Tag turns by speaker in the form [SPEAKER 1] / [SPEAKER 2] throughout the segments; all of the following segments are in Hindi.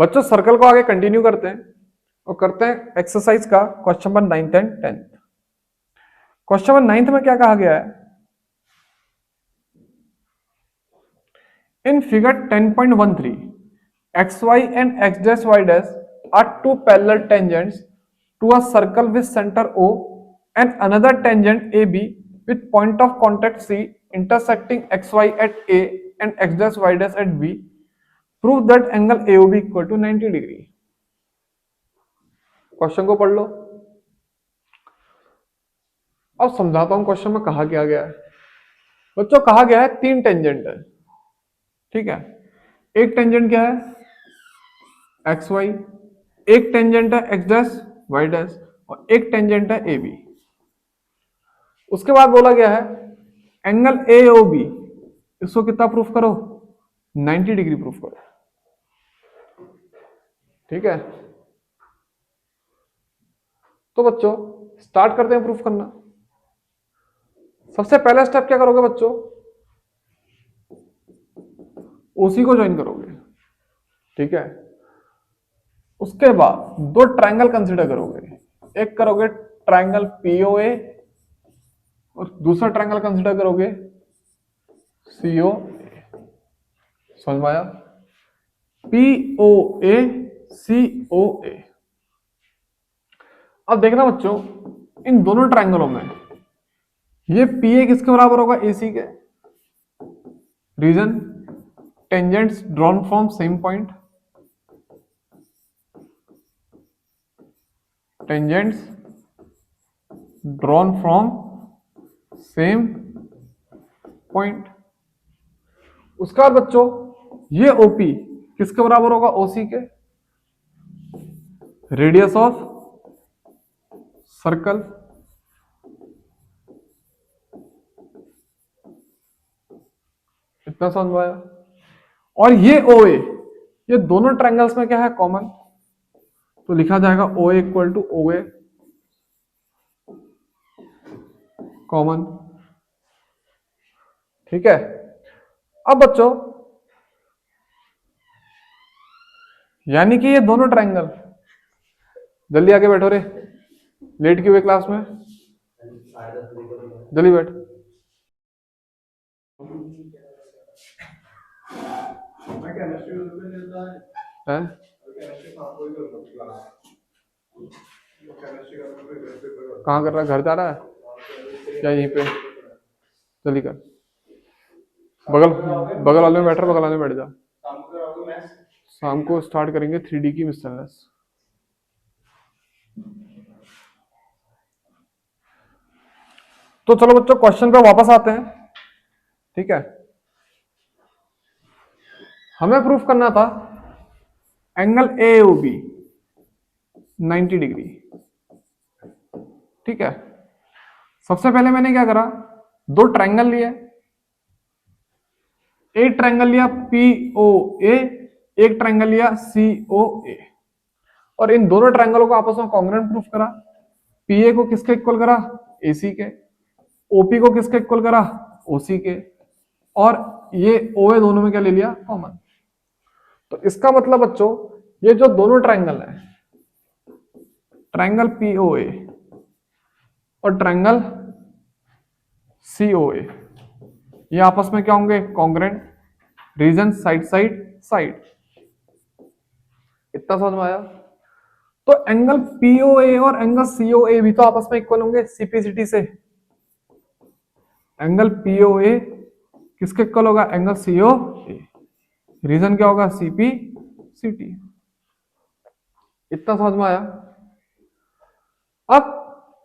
[SPEAKER 1] बच्चों सर्कल को आगे कंटिन्यू करते हैं और करते हैं एक्सरसाइज का question number 9th and 10th। Question number 9th में क्या कहा गया है? In figure 10.13 xy and x dash y dash are two parallel tangents to a circle with center O and another tangent AB with point of contact C intersecting xy at A and x dash y dash at B. Prove that angle AOB equal to 90 degree. Question को पढ़ लो। अब समझाता हूं क्वेश्चन में कहा क्या गया है। बच्चों कहा गया है तीन टेंजेंट है, ठीक है। एक टेंजेंट क्या है एक्स वाई, एक टेंजेंट है एक्स डैश वाई डैश और एक टेंजेंट है ए बी। उसके बाद बोला गया है एंगल ए ओ बी, इसको कितना प्रूफ करो 90 डिग्री प्रूफ करो, ठीक है। तो बच्चों स्टार्ट करते हैं प्रूफ करना। सबसे पहला स्टेप क्या करोगे बच्चों, ओसी को ज्वाइन करोगे, ठीक है। उसके बाद दो ट्रायंगल कंसीडर करोगे, एक करोगे ट्रायंगल पीओए और दूसरा ट्रायंगल कंसीडर करोगे सीओ। समझ में आया? POA COA. अब देखना बच्चों इन दोनों ट्रायंगलों में ये पीए किसके बराबर होगा एसी के। Reason tangents drawn from same point, tangents drawn from same point. उसके बाद बच्चों ये ओपी किसके बराबर होगा ओसी के, रेडियस ऑफ सर्कल। इतना समझ में आया? और ये ओए, ये दोनों ट्रायंगल्स में क्या है कॉमन, तो लिखा जाएगा ओ इक्वल टू ओ ए कॉमन, ठीक है। अब बच्चों यानी कि ये दोनों ट्रायंगल, जल्दी आके बैठो रे, लेट क्यों हुए क्लास में, जल्दी बैठ। है कहाँ कर रहा है, घर जा रहा है या यहीं पे? जल्दी कर, बगल बगल वाले में बैठ रहा, बगल वाले में बैठ जा। शाम को स्टार्ट करेंगे 3D की मिस्टरनेस। तो चलो बच्चों क्वेश्चन पे वापस आते हैं, ठीक है। हमें प्रूफ करना था एंगल एओबी 90 डिग्री, ठीक है। सबसे पहले मैंने क्या करा, दो ट्रायंगल लिए, एक ट्रायंगल लिया पीओए, एक ट्रायंगल लिया सीओए और इन दोनों ट्रायंगलों को आपस में कॉन्ग्रुएंट प्रूफ करा। पीए को किसके इक्वल करा एसी के, ओपी को किसके इक्वल करा ओसी के, और ये ओए दोनों में क्या ले लिया कॉमन। तो इसका मतलब बच्चों ये जो दोनों ट्रायंगल है, ट्रायंगल पीओए और ट्रायंगल सीओए, ये आपस में क्या होंगे congruent. Reason side side side. इतना समझ में आया? तो एंगल पीओए और एंगल सीओए भी तो आपस में इक्वल होंगे सीपीसिटी से। एंगल पीओए किसके इक्वल होगा एंगल सीओए, रीजन क्या होगा सीपी सिटी। इतना समझ में आया? अब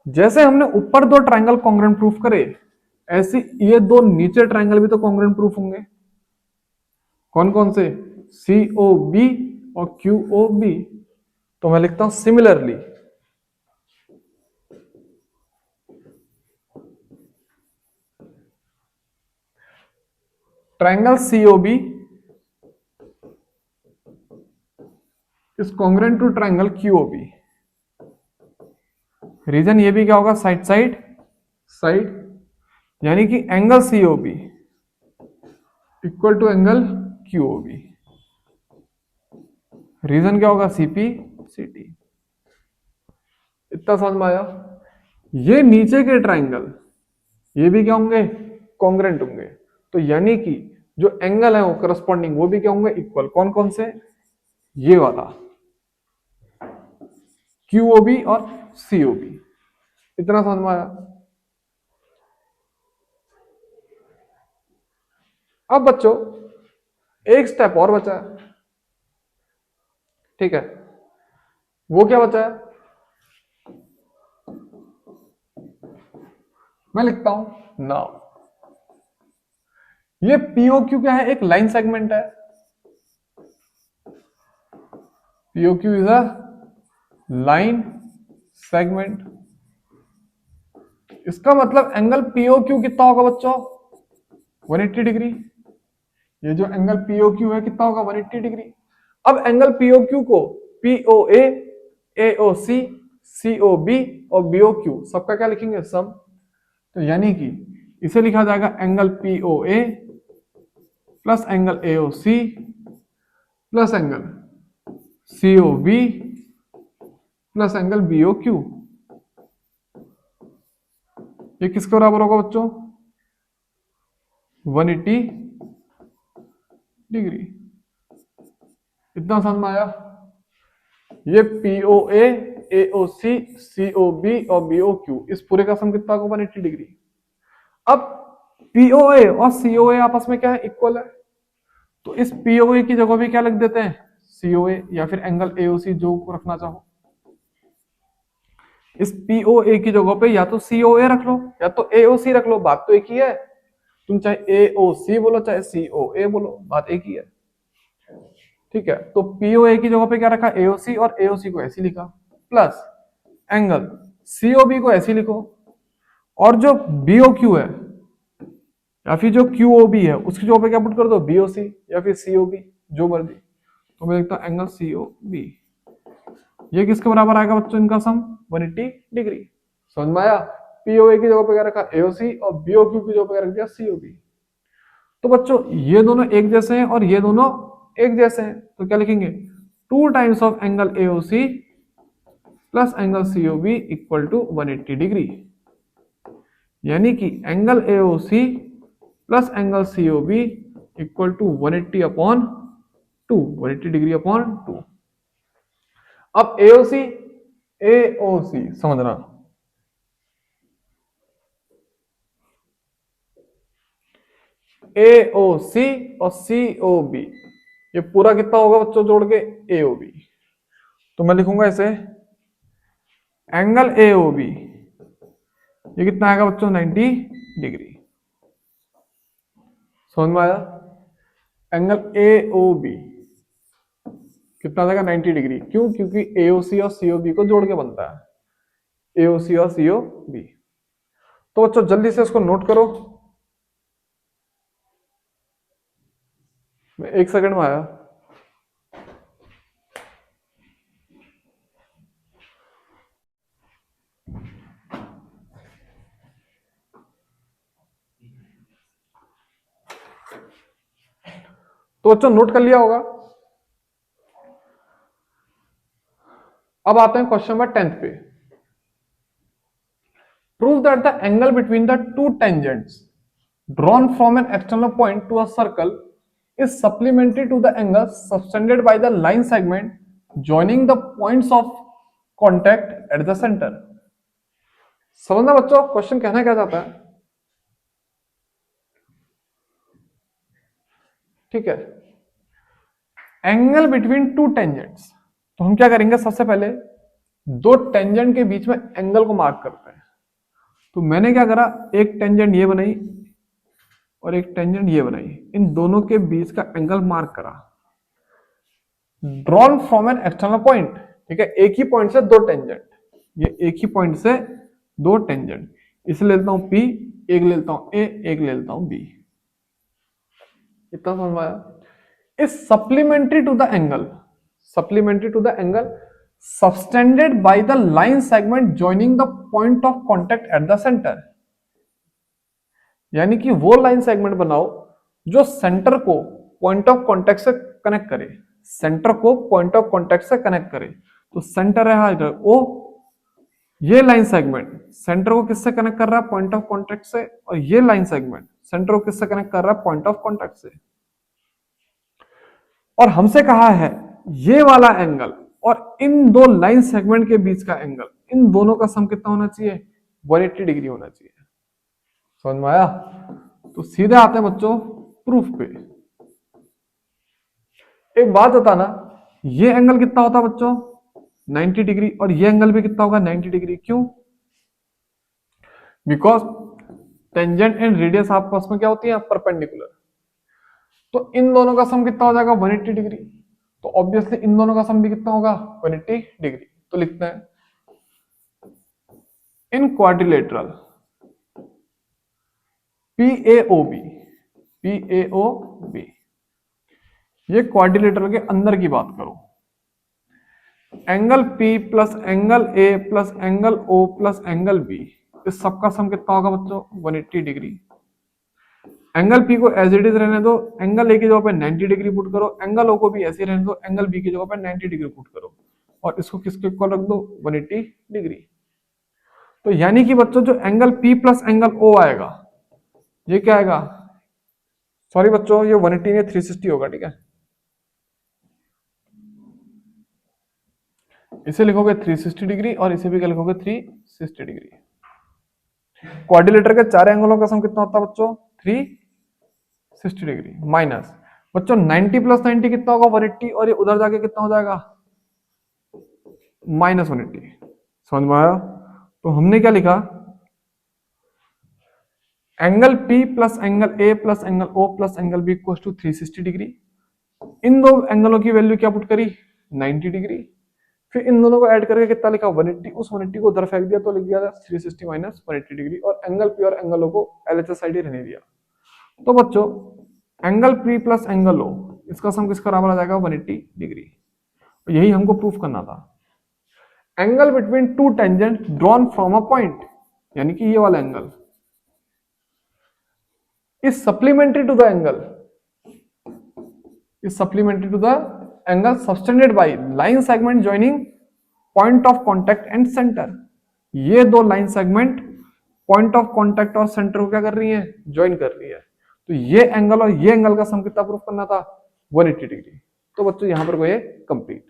[SPEAKER 1] जैसे हमने ऊपर दो ट्रायंगल कॉन्ग्रुएंट प्रूफ करे, ऐसे ये दो नीचे ट्रायंगल भी तो कॉन्ग्रुएंट प्रूफ होंगे। कौन कौन से, सीओबी और क्यूओबी। तो मैं लिखता हूं similarly triangle COB is congruent to triangle QOB. Reason ये भी क्या होगा साइड साइड साइड, यानी कि angle COB equal to angle QOB. Reason क्या होगा, सीपी सीटी। इतना समझ में आया। ये नीचे के ट्राइंगल ये भी क्या होंगे, कॉन्ग्रेंट होंगे। तो यानी कि जो एंगल है वो करस्पॉन्डिंग वो भी क्या होंगे, इक्वल। कौन कौन से, ये वाला क्यूओबी और सीओबी। इतना समझ में आया। अब बच्चों एक स्टेप और बचा है, ठीक है। वो क्या बचा है, मैं लिखता हूं नाउ। ये पीओक्यू क्या है, एक लाइन सेगमेंट है। पीओक्यू इज अ लाइन सेगमेंट। इसका मतलब एंगल पीओक्यू कितना होगा बच्चों, 180 डिग्री। ये जो एंगल पीओक्यू है कितना होगा, 180 डिग्री। अब एंगल पीओक्यू को पीओए, एओसी, सीओबी और बीओक्यू सबका क्या लिखेंगे, सम। तो यानी कि इसे लिखा जाएगा angle POA plus angle AOC plus angle COB plus angle BOQ. ये किसके बराबर होगा बच्चों, 180 डिग्री। इतना समझ में आया। ये पीओए, एओसी, सीओबी और बीओक्यू इस पूरे का सम कितना होगा, 180 डिग्री। अब पीओए और सीओए आपस में क्या है, इक्वल है। तो इस पीओए की जगह भी क्या लिख देते हैं, सीओए, या फिर एंगल एओसी जो रखना चाहो। इस पीओए की जगह पे या तो सीओए रख लो या तो एओसी रख लो, बात तो एक ही है। तुम चाहे एओसी बोलो चाहे सीओए बोलो, बात एक ही है, ठीक है। तो पीओए की जगह पे क्या रखा, एओसी, और एओसी को ऐसे लिखा, प्लस एंगल सीओबी को ऐसे लिखो, और जो बीओक्यू है या फिर जो क्यूओबी है उसकी जगह पे क्या पुट कर दो, बीओसी या फिर सीओबी, जो मर्जी। तो मैं लिखता हूं एंगल सीओबी। ये किसके बराबर आएगा बच्चों, इनका सम 180 डिग्री। समझ में आया। पीओए की जगह पे क्या रखा, एओसी, और बीओक्यू की जगह पे क्या रख दिया, सीओबी। तो बच्चों ये दोनों एक जैसे हैं और ये दोनों एक जैसे हैं, तो क्या लिखेंगे, 2 times of angle AOC plus angle COB equal to 180 degree. यानी कि angle AOC plus angle COB equal to 180 upon 2, 180 degree upon 2। अब एओसी, एओसी समझना, एओसी और सीओबी ये पूरा कितना होगा बच्चों जोड़ के, एओबी। तो मैं लिखूंगा इसे एंगल एओबी, ये कितना आएगा बच्चों, 90 डिग्री। समझ में आया। एंगल एओबी कितना आ जाएगा, 90 डिग्री। क्यों, क्योंकि एओसी और सीओबी को जोड़ के बनता है, एओसी और सीओबी। तो बच्चों जल्दी से इसको नोट करो, मैं 1 सेकंड में आया। तो बच्चों नोट कर लिया होगा। अब आते हैं क्वेश्चन नंबर 10 पे। Prove that the angle between the two tangents drawn from an external point to a circle is supplementary to the angle subtended by the line segment joining the points of contact at the center। समझना बच्चों क्वेश्चन कहना क्या चाहता है, ठीक है। एंगल बिटवीन टू टेंजेंट्स, तो हम क्या करेंगे, सबसे पहले दो टेंजेंट के बीच में एंगल को मार्क करते हैं। तो मैंने क्या करा, एक टेंजेंट ये बनाई और एक टेंजेंट ये बनाई, इन दोनों के बीच का एंगल मार्क करा, drawn from an external point, ठीक है। एक ही पॉइंट से दो टेंजेंट, ये एक ही पॉइंट से दो टेंजेंट, इसे ले लेता हूं P, एक ले लेता हूं A, एक ले लेता हूं B। इतना समझ आया। Is supplementary to the angle, supplementary to the angle subtended by the line segment joining the point of contact at the centre. यानी कि वो लाइन सेगमेंट बनाओ जो सेंटर को पॉइंट ऑफ कॉन्टेक्ट से कनेक्ट करे। सेंटर को पॉइंट ऑफ कांटेक्ट से कनेक्ट करे। तो सेंटर है इधर ओ, ये लाइन सेगमेंट सेंटर को किससे कनेक्ट कर रहा है, पॉइंट ऑफ कांटेक्ट से, और ये लाइन सेगमेंट सेंटर को किससे कनेक्ट कर रहा है, पॉइंट ऑफ कांटेक्ट से। और हमसे कहा है ये वाला एंगल और इन दो लाइन सेगमेंट के बीच का एंगल, इन दोनों का सम कितना होना चाहिए, 180 डिग्री होना चाहिए। समझ में आया? तो सीधे आते हैं बच्चों प्रूफ पे। एक बात बताना, ये एंगल कितना होता है बच्चों, 90 डिग्री, और ये एंगल भी कितना होगा, 90 डिग्री। क्यों? बिकॉज टेंजेंट एंड रेडियस आपस में क्या होती है, परपेंडिकुलर। तो इन दोनों का सम कितना हो जाएगा, 180 डिग्री। तो ऑब्वियसली इन दोनों का सम भी कितना होगा, 180 डिग्री। तो लिखते हैं इन क्वाड्रिलेटरल PAOB, ये क्वाड्रिलेटरल के अंदर की बात करो, angle P plus angle A plus angle O plus angle B, इस सबका सम कितना होगा बच्चों, 180 डिग्री। एंगल P को एज इट इज रहने दो, एंगल A की जगह पे 90 डिग्री पुट करो, एंगल O को भी ऐसे रहने दो, एंगल B की जगह पे 90 डिग्री पुट करो, और इसको किसके इक्वल रख दो, 180 डिग्री। तो यानी कि बच्चों जो angle P plus angle O आएगा, ये क्या आएगा, सॉरी बच्चों ये 180 नहीं 360 होगा, ठीक है। इसे लिखोगे 360 डिग्री और इसे भी क्या लिखोगे, 360 डिग्री। क्वाड्रिलेटर के चार एंगलों का सम कितना होता है बच्चों, 360 डिग्री। माइनस बच्चों 90 प्लस 90 कितना होगा, 180, और ये उधर जाके कितना हो जाएगा, माइनस 180। समझ में आया? तो हमने क्या लिखा, angle P plus angle A plus angle O plus angle B equal to 360 degree. इन दो एंगलों की वैल्यू क्या पुट करी, 90 डिग्री। फिर इन दोनों को ऐड करके कितना लिखा, 180। उस 180 को उधर फेंक दिया तो लिख दिया 360 माइनस 180 डिग्री, और एंगल P और एंगल O को LHS साइड ही रहने दिया। तो बच्चों angle P plus angle O, इसका सम किसका बराबर आ जाएगा, 180 डिग्री। यही हमको प्रूफ करना था। Angle between two tangent drawn from a point, यानी कि ये वाला angle is supplementary to the angle, is supplementary to the angle subtended by line segment joining point of contact and center। ये दो line segment point of contact और सेंटर को क्या कर रही है, ज्वाइन कर रही है। तो ये एंगल और ये एंगल का सम कितना प्रूफ करना था, 180 डिग्री। तो बच्चों यहां पर वो ये कंप्लीट।